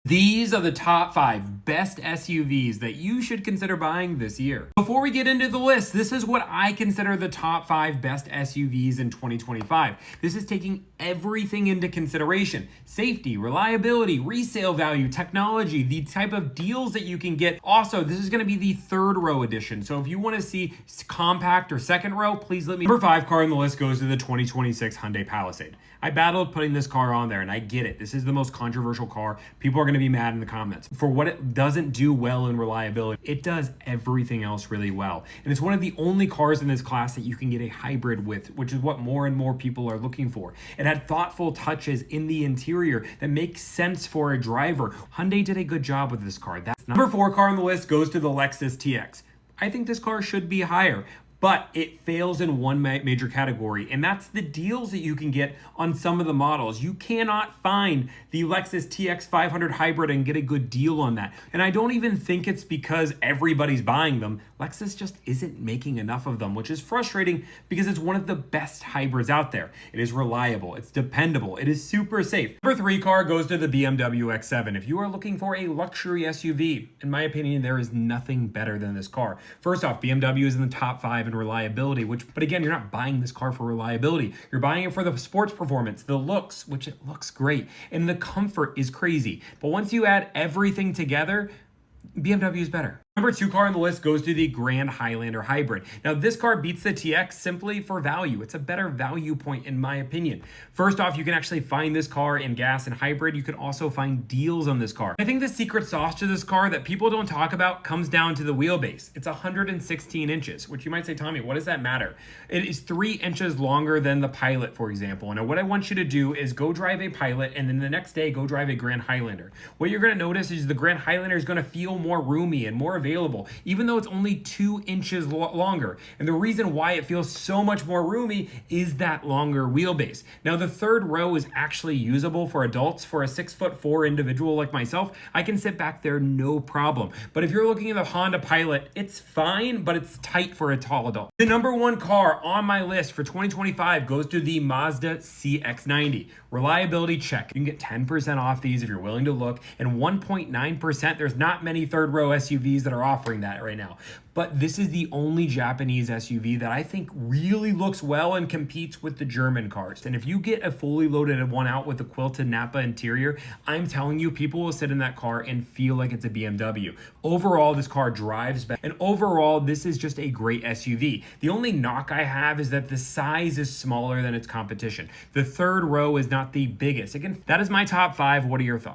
These are the top 5 best SUVs that you should consider buying this year. Before we get into the list, this is what I consider the top 5 best SUVs in 2025. This is taking everything into consideration: safety, reliability, resale value, technology, the type of deals that you can get. Also, this is going to be the third row edition. So if you want to see compact or second row, please let me. Number 5 car on the list goes to the 2026 Hyundai Palisade. I battled putting this car on there, and I get it. This is the most controversial car. People are going to be mad in the comments. For what it doesn't do well in reliability, it does everything else really well. And it's one of the only cars in this class that you can get a hybrid with, which is what more and more people are looking for. It had thoughtful touches in the interior that make sense for a driver. Hyundai did a good job with this car. That's number 4 car on the list goes to the Lexus TX. I think this car should be higher, but it fails in one major category, and that's the deals that you can get on some of the models. You cannot find the Lexus TX 500 hybrid and get a good deal on that. And I don't even think it's because everybody's buying them. Lexus just isn't making enough of them, which is frustrating because it's one of the best hybrids out there. It is reliable, it's dependable, it is super safe. Number 3 car goes to the BMW X7. If you are looking for a luxury SUV, in my opinion, there is nothing better than this car. First off, BMW is in the top 5 in reliability, but again, you're not buying this car for reliability. You're buying it for the sports performance, the looks, which it looks great, and the comfort is crazy. But once you add everything together, BMW is better. Number 2 car on the list goes to the Grand Highlander hybrid. Now, this car beats the TX simply for value. It's a better value point in my opinion. First off, you can actually find this car in gas and hybrid. You can also find deals on this car. I think the secret sauce to this car that people don't talk about comes down to the wheelbase. It's 116 inches, which you might say, Tommy, what does that matter? It is 3 inches longer than the Pilot, for example. And what I want you to do is go drive a Pilot, and then the next day go drive a Grand Highlander. What you're going to notice is the Grand Highlander is going to feel more roomy and more available, even though it's only 2 inches longer. And the reason why it feels so much more roomy is that longer wheelbase. Now, the third row is actually usable for adults. For a 6'4" individual like myself, I can sit back there no problem. But if you're looking at the Honda Pilot, it's fine, but it's tight for a tall adult. The number 1 car on my list for 2025 goes to the Mazda CX-90. Reliability check. You can get 10% off these if you're willing to look, and 1.9%. There's not many third row SUVs that are offering that right now. But this is the only Japanese SUV that I think really looks well and competes with the German cars. And if you get a fully loaded one out with a quilted Nappa interior, I'm telling you, people will sit in that car and feel like it's a BMW. Overall, this car drives better. And overall, this is just a great SUV. The only knock I have is that the size is smaller than its competition. The third row is not the biggest. Again, that is my top 5. What are your thoughts?